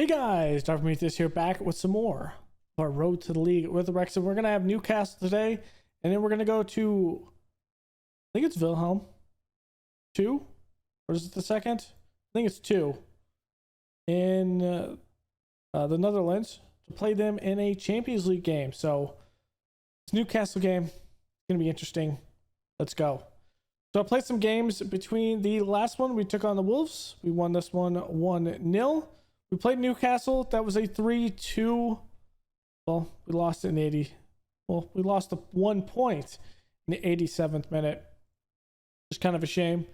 Hey guys, Dr. Prometheus here, back with some more of our road to the league with Wrexham. We're gonna have Newcastle today, and then we're gonna go to, I think it's Wilhelm 2, or is it the second? I think it's 2 in the Netherlands to play them in a Champions League game. So it's Newcastle game. It's gonna be interesting. Let's go. So I played some games between the last one. We took on the Wolves. We won this one 1-0. We played Newcastle. That was a 3-2. Well, we lost in 80. Well, we lost the 1 point in the 87th minute. Just kind of a shame.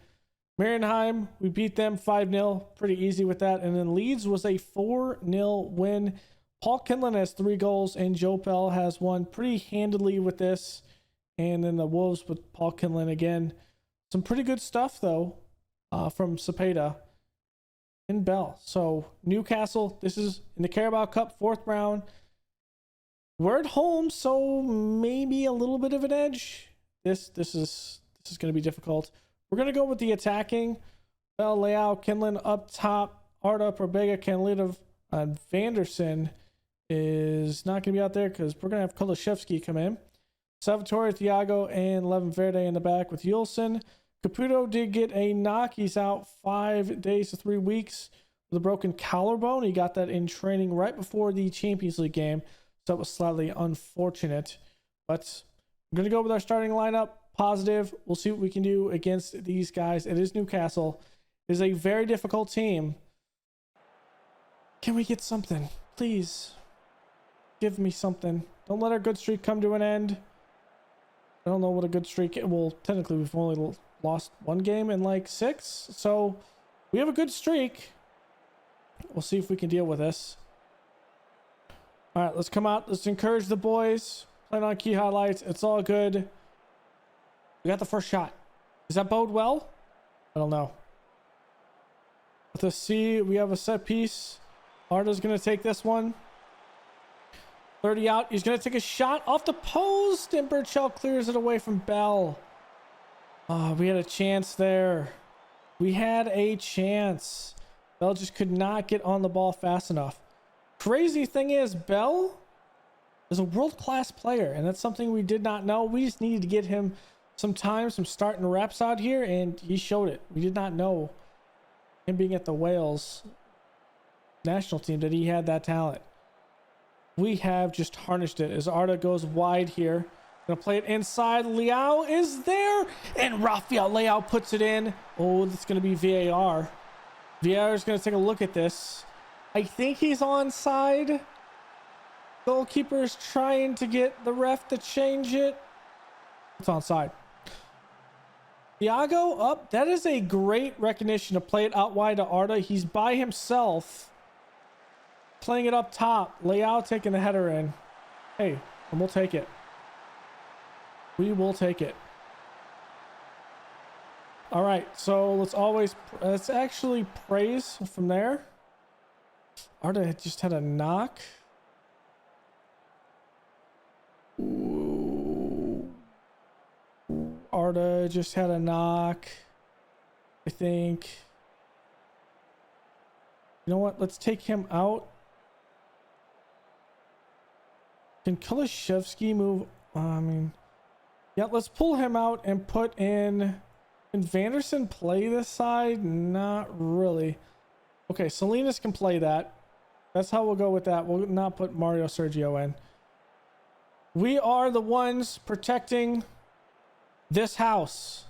Marienheim, we beat them 5-0. Pretty easy with that. And then Leeds was a 4-0 win. Paul Kinlan has 3 goals, and Joe Bell has one pretty handily with this. And then the Wolves with Paul Kinlan again. Some pretty good stuff, though, from Cepeda and Bell. So Newcastle, this is in the Carabao Cup, 4th round. We're at home, so maybe a little bit of an edge. This is going to be difficult. We're going to go with the attacking. Bell, Leao, Kinlan up top. Arda, Probega, Canlitov, and Vanderson is not going to be out there because we're going to have Kulishevsky come in. Salvatore, Thiago, and Levin Verde in the back with Yulson. Caputo did get a knock. He's out 5 days to 3 weeks with a broken collarbone. He got that in training right before the Champions League game. So that was slightly unfortunate. But I'm going to go with our starting lineup. Positive. We'll see what we can do against these guys. It is Newcastle. It is a very difficult team. Can we get something? Please. Give me something. Don't let our good streak come to an end. I don't know what a good streak is. Well, technically, we've only lost 1 game in like 6. So we have a good streak. We'll see if we can deal with this. All right, let's come out. Let's encourage the boys. Playing on key highlights. It's all good. We got the first shot. Does that bode well? I don't know. Let's see. We have a set piece. Arda's going to take this one. 30 out. He's going to take a shot off the post, and Burchell clears it away from Bell. Oh, we had a chance there. We had a chance. Bell just could not get on the ball fast enough. Crazy thing is, Bell is a world-class player, and that's something we did not know. We just needed to get him some time, some starting reps out here, and he showed it. We did not know, him being at the Wales national team, that he had that talent. We have just harnessed it as Arda goes wide here. Gonna play it inside. Leao is there, and Rafael Leao puts it in. Oh, that's gonna be VAR. VAR is gonna take a look at this. I think he's onside. Goalkeeper is trying to get the ref to change it. It's onside. Thiago up. That is a great recognition to play it out wide to Arda. He's by himself, playing it up top. Leao taking the header in. Hey, and we'll take it. We will take it. All right, so let's actually praise from there. Arda just had a knock. Ooh. Arda just had a knock, I think. You know what? Let's take him out. Can Kulishevsky move? Yeah, let's pull him out and put in. Can Vanderson play this side? Not really. Okay, Salinas can play that. That's how we'll go with that. We'll not put Mario Sergio in. We are the ones protecting this house.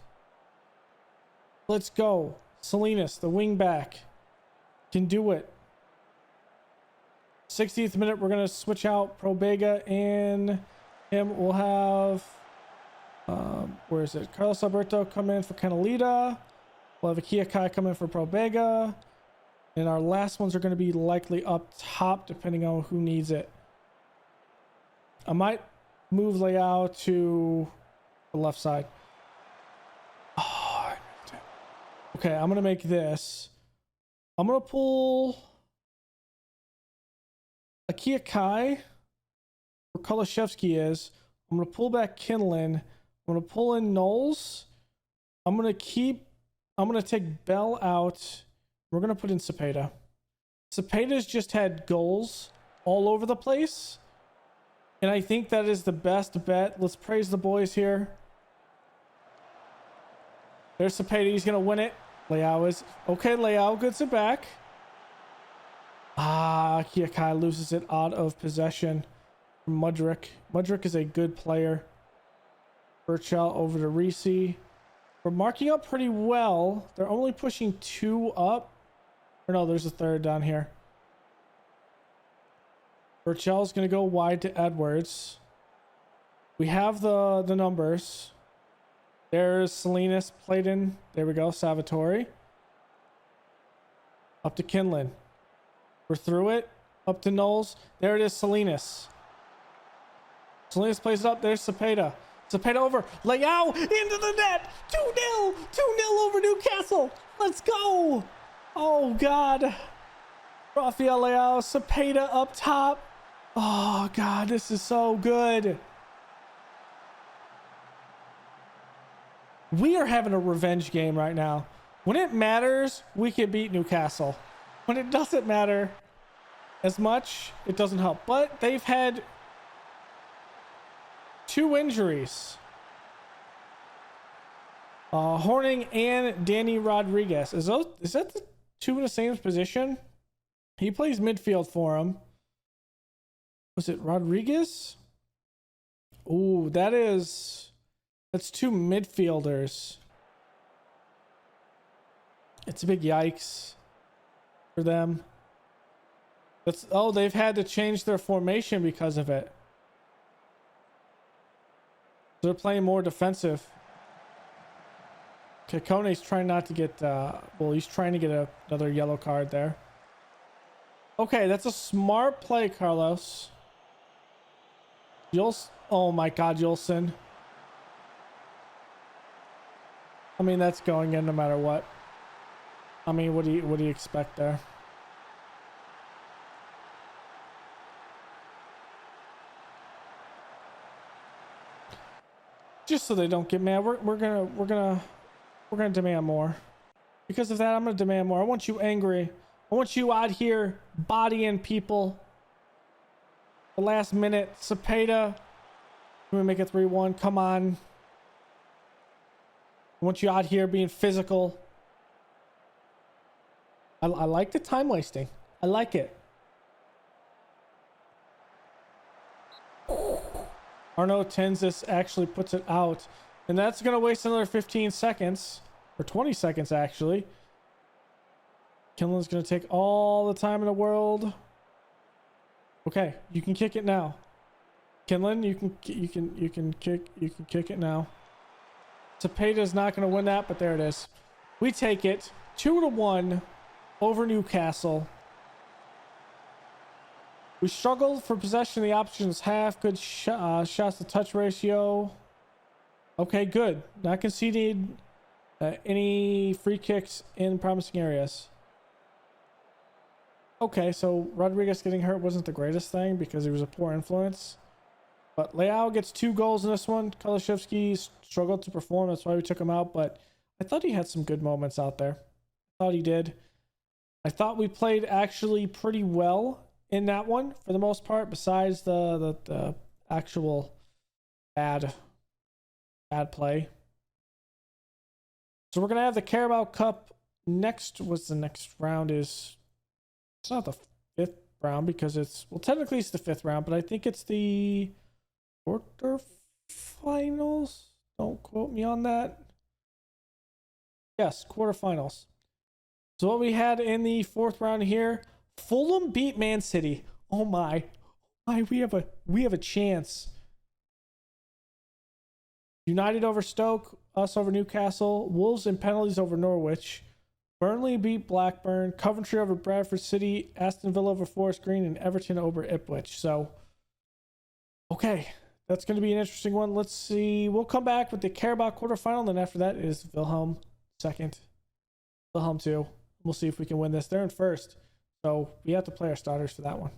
Let's go. Salinas, the wing back, can do it. 60th minute, we're going to switch out Probega and him. We'll have, where is it? Carlos Alberto come in for Canalita. We'll have Akia Kai come in for Probega. And our last ones are going to be likely up top, depending on who needs it. I might move Leao to the left side. Oh, okay, I'm going to make this. I'm going to pull Akia Kai, where Kulishevsky is. I'm going to pull back Kinlan. I'm going to pull in Knowles. I'm going to take Bell out. We're going to put in Cepeda. Cepeda's just had goals all over the place. And I think that is the best bet. Let's praise the boys here. There's Cepeda. He's going to win it. Leao is... Okay, Leao gets it back. Kiakai loses it out of possession from Mudryk. Mudryk is a good player. Birchall over to Reese. We're marking up pretty well. They're only pushing 2 up. Or no, there's a third down here. Birchall's going to go wide to Edwards. We have the numbers. There's Salinas played in. There we go. Salvatore. Up to Kinlan. We're through it. Up to Knowles. There it is, Salinas. Salinas plays it up. There's Cepeda. Cepeda over. Leao into the net. 2-0. 2-0 over Newcastle. Let's go. Oh, God. Rafael Leao. Cepeda up top. Oh, God. This is so good. We are having a revenge game right now. When it matters, we can beat Newcastle. When it doesn't matter as much, it doesn't help. But they've had 2 injuries. Horning and Danny Rodriguez. Is that the 2 in the same position? He plays midfield for him. Was it Rodriguez? Ooh, that's 2 midfielders. It's a big yikes for them. They've had to change their formation because of it. They're playing more defensive. Okay, Kone's trying not to get he's trying to get another yellow card there. Okay, that's a smart play, Carlos. Oh my God, Julson. I mean, that's going in no matter what. I mean, what do you expect there? Just so they don't get mad, we're gonna demand more. Because of that, I'm gonna demand more. I want you angry. I want you out here bodying people. The last minute, Cepeda. Can we make it 3-1? Come on. I want you out here being physical. I like the time wasting. I like it. Arno Tenzis actually puts it out. And that's going to waste another 15 seconds. Or 20 seconds, actually. Kinlan's going to take all the time in the world. Okay, you can kick it now. Kinlan, you can kick it now. Cepeda's not going to win that, but there it is. We take it 2-1 over Newcastle. We struggled for possession of the options half. Good shots to touch ratio. Okay, good. Not conceding any free kicks in promising areas. Okay, so Rodriguez getting hurt wasn't the greatest thing because he was a poor influence. But Leao gets 2 goals in this one. Kalashevsky struggled to perform. That's why we took him out. But I thought he had some good moments out there. I thought he did. I thought we played actually pretty well in that one for the most part, besides the actual bad play. So we're going to have the Carabao Cup next. What's the next round is? It's not the 5th round because technically it's the 5th round, but I think it's the quarterfinals. Don't quote me on that. Yes, quarterfinals. So what we had in the 4th round here, Fulham beat Man City. Oh my, we have a chance. United over Stoke, us over Newcastle, Wolves in penalties over Norwich. Burnley beat Blackburn, Coventry over Bradford City, Aston Villa over Forest Green, and Everton over Ipswich. So, okay, that's going to be an interesting one. Let's see. We'll come back with the Carabao quarterfinal, and then after that is Wilhelm second, Wilhelm 2. We'll see if we can win this. They're in first, so we have to play our starters for that one.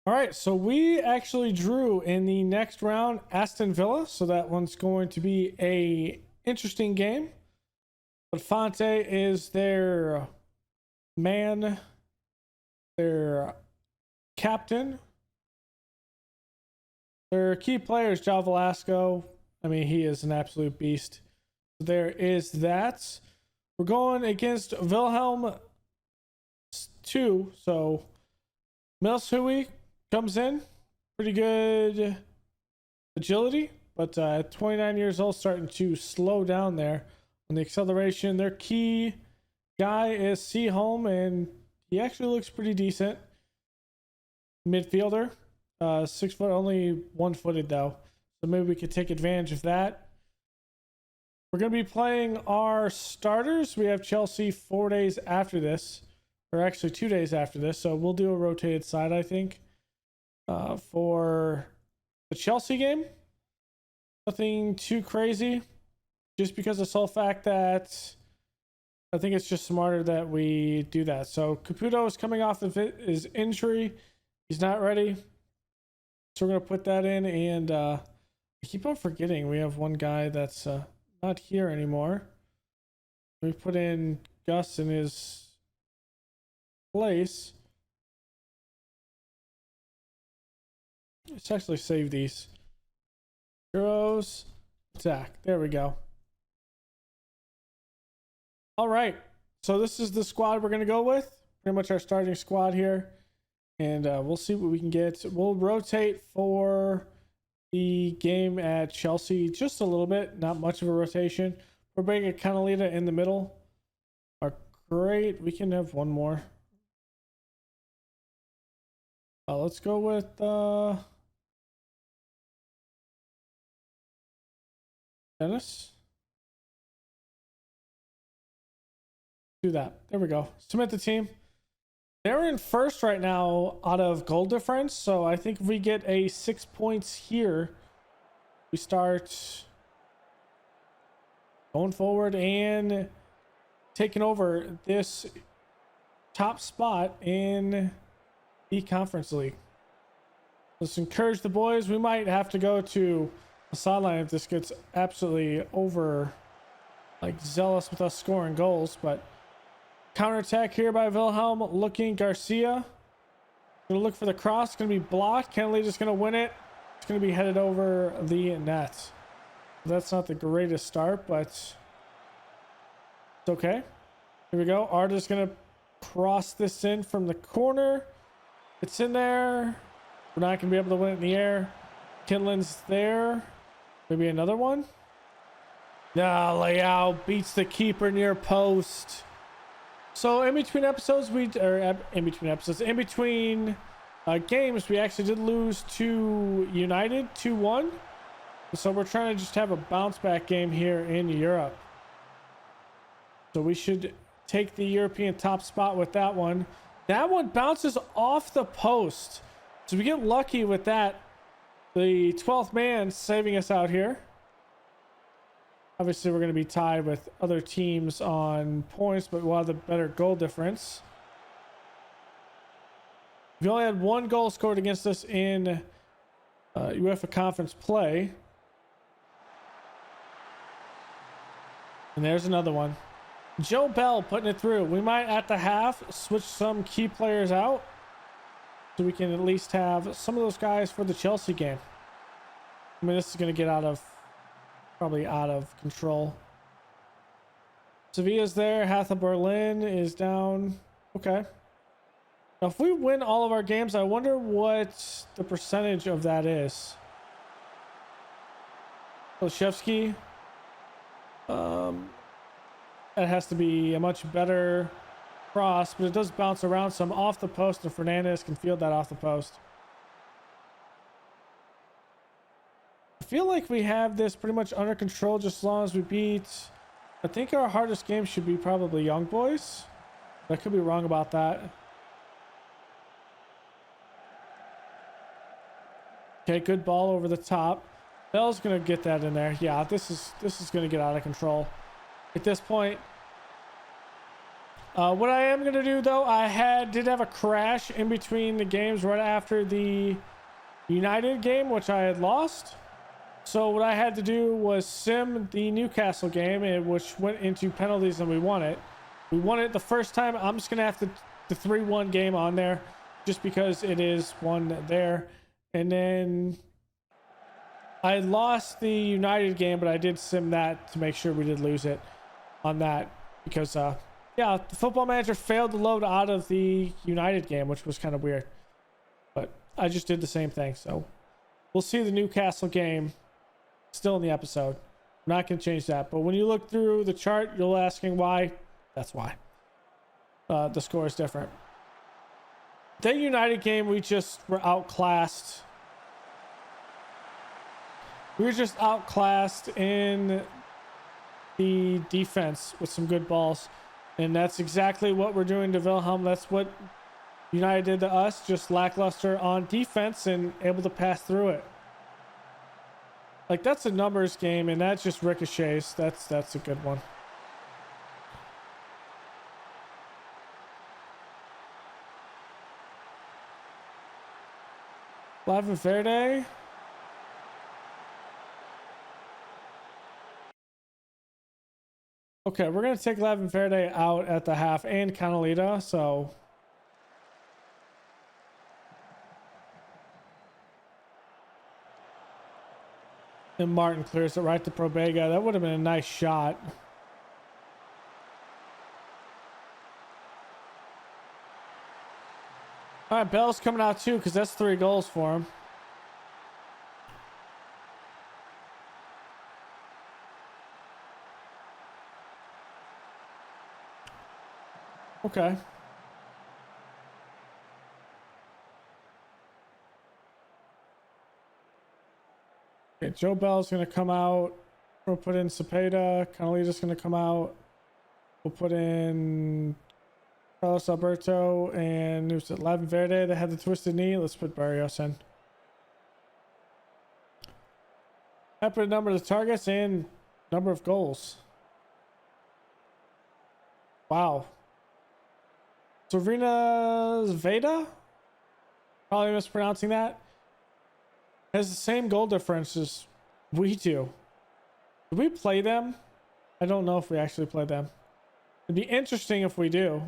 All right, so we actually drew in the next round Aston Villa, so that one's going to be a interesting game. But Fonte is their man their captain. Their key players, João Velasco. I mean, he is an absolute beast. There is that. We're going against Wilhelm 2. So Milshui comes in. Pretty good agility, but at 29 years old, starting to slow down there on the acceleration. Their key guy is Seaholm, and he actually looks pretty decent. Midfielder, 6 foot, only 1-footed though. So maybe we could take advantage of that. We're going to be playing our starters. We have Chelsea 4 days after this, or actually 2 days after this. So we'll do a rotated side, I think, for the Chelsea game. Nothing too crazy, just because of the sole fact that I think it's just smarter that we do that. So Caputo is coming off of his injury. He's not ready. So we're going to put that in. And I keep on forgetting we have one guy that's not here anymore. We put in Gus in his place. Let's actually save these. Heroes, attack. There we go. All right. So this is the squad we're going to go with. Pretty much our starting squad here. And we'll see what we can get. We'll rotate for the game at Chelsea just a little bit. Not much of a rotation. We're bringing Canalita in the middle. Great. We can have one more. Let's go with Dennis. Do that. There we go. Submit the team. They're in first right now out of goal difference. So I think if we get a 6 points here, we start going forward and taking over this top spot in the Conference League. Let's encourage the boys. We might have to go to the sideline if this gets absolutely zealous with us scoring goals, but counterattack here by Wilhelm, looking Garcia. Gonna look for the cross. Gonna be blocked. Kenley just gonna win it. It's gonna be headed over the net. That's not the greatest start, but it's okay. Here we go. Arda's gonna cross this in from the corner. It's in there. We're not gonna be able to win it in the air. Kinlan's there. Maybe another one. No, Leao beats the keeper near post. So in between games, we actually did lose to United 2-1. So we're trying to just have a bounce back game here in Europe. So we should take the European top spot with that one. That one bounces off the post. So we get lucky with that. The 12th man saving us out here. Obviously, we're going to be tied with other teams on points, but we'll have the better goal difference. We only had one goal scored against us in UEFA Conference play. And there's another one. Joe Bell putting it through. We might, at the half, switch some key players out so we can at least have some of those guys for the Chelsea game. I mean, this is going to get probably out of control. Sevilla's there. Hertha Berlin is down. Okay. Now, if we win all of our games, I wonder what the percentage of that is. Olszewski. That has to be a much better cross, but it does bounce around some off the post, and Fernandez can field that off the post. I feel like we have this pretty much under control just as long as we beat. I think our hardest game should be probably Young Boys. I could be wrong about that. Okay, good ball over the top. Bell's gonna get that in there. Yeah, this is gonna get out of control at this point. What I am gonna do though, did have a crash in between the games right after the United game, which I had lost. So what I had to do was sim the Newcastle game, which went into penalties, and we won it. We won it the first time. I'm just gonna have to the 3-1 game on there just because it is one there. And then I lost the United game, but I did sim that to make sure we did lose it on that because, yeah, the Football Manager failed to load out of the United game, which was kind of weird. But I just did the same thing. So we'll see the Newcastle game still in the episode. I'm not going to change that. But when you look through the chart, you're asking why. That's why. The score is different. The United game, we just were outclassed. We were just outclassed in the defense with some good balls. And that's exactly what we're doing to Wilhelm. That's what United did to us. Just lackluster on defense and able to pass through it. Like, that's a numbers game, and that just ricochets. That's a good one. Lavin Verde. Okay, we're going to take Lavin Verde out at the half and Canalita, so... And Martin clears it right to Probega. That would have been a nice shot. All right, Bell's coming out too because that's 3 goals for him. Okay. Okay, Joe Bell's going to come out. We'll put in Cepeda. Canalita's going to come out. We'll put in Carlos Alberto and who's it? Lavin Verde. They had the twisted knee. Let's put Barrios in. I put a number of the targets and number of goals. Wow. Serena Veda? Probably mispronouncing that. Has the same goal difference as we do. Did we play them? I don't know if we actually played them. It'd be interesting if we do.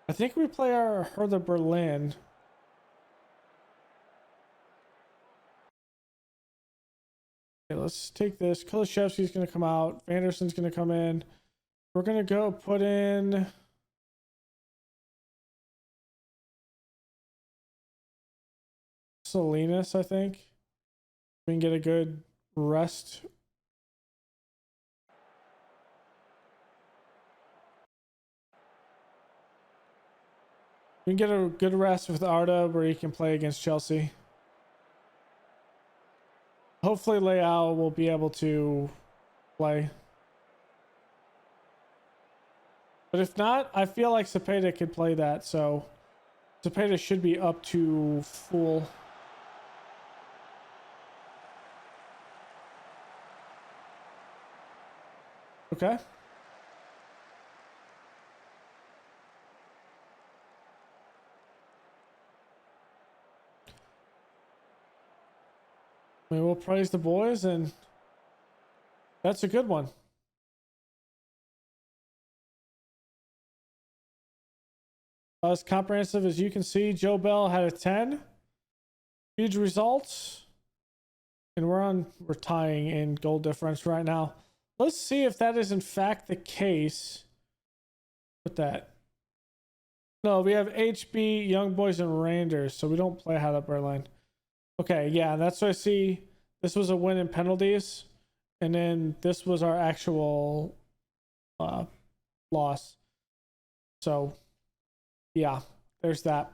I think we play our Hertha Berlin. Okay, let's take this. Kulishevsky's going to come out. Vanderson's going to come in. We're going to go put in... Salinas, I think. We can get a good rest. We can get a good rest with Arda where he can play against Chelsea. Hopefully Leao will be able to play. But if not, I feel like Cepeda could play that, so Cepeda should be up to full. Okay. We will praise the boys, and that's a good one. As comprehensive as you can see, Joe Bell had a 10. Huge results. And we're tying in goal difference right now. Let's see if that is in fact the case. With that. No, we have HB, Young Boys, and Rangers, so we don't play Hertha Berlin. Okay, yeah, that's what I see. This was a win in penalties, and then this was our actual loss. So, yeah, there's that.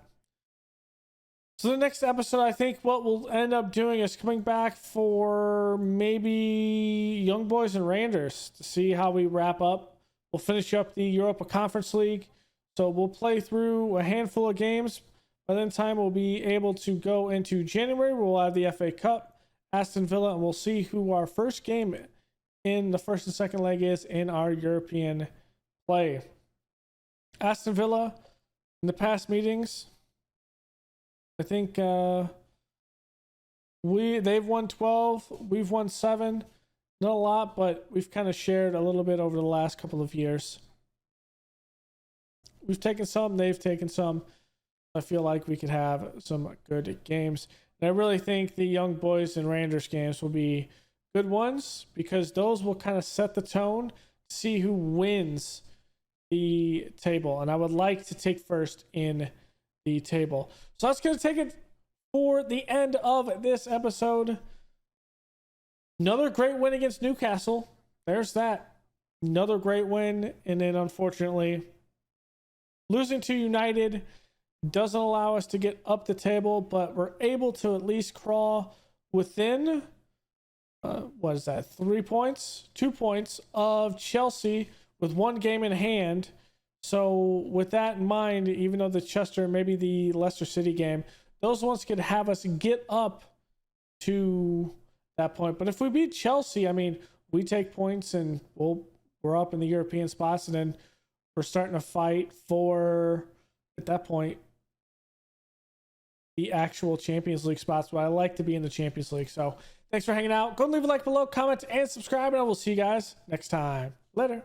So the next episode, I think what we'll end up doing is coming back for maybe Young Boys and Rangers to see how we wrap up. We'll finish up the Europa Conference League. So we'll play through a handful of games. By then time, we'll be able to go into January. We'll have the FA Cup, Aston Villa, and we'll see who our first game in the first and second leg is in our European play. Aston Villa, in the past meetings, I think they've won 12, we've won 7. Not a lot, but we've kind of shared a little bit over the last couple of years. we've taken some, they've taken some. I feel like we could have some good games. And I really think the Young Boys and Rangers games will be good ones because those will kind of set the tone, see who wins the table. And I would like to take first in the table. So that's going to take it for the end of this episode. Another great win against Newcastle. There's that. Another great win. And then unfortunately, losing to United doesn't allow us to get up the table, but we're able to at least crawl within, what is that, 3 points? 2 points of Chelsea with one game in hand. So with that in mind, even though the Chester, maybe the Leicester City game, those ones could have us get up to that point. But if we beat Chelsea, I mean, we take points and we're up in the European spots, and then we're starting to fight for, at that point, the actual Champions League spots. But I like to be in the Champions League. So thanks for hanging out. Go and leave a like below, comment, and subscribe, and I will see you guys next time. Later.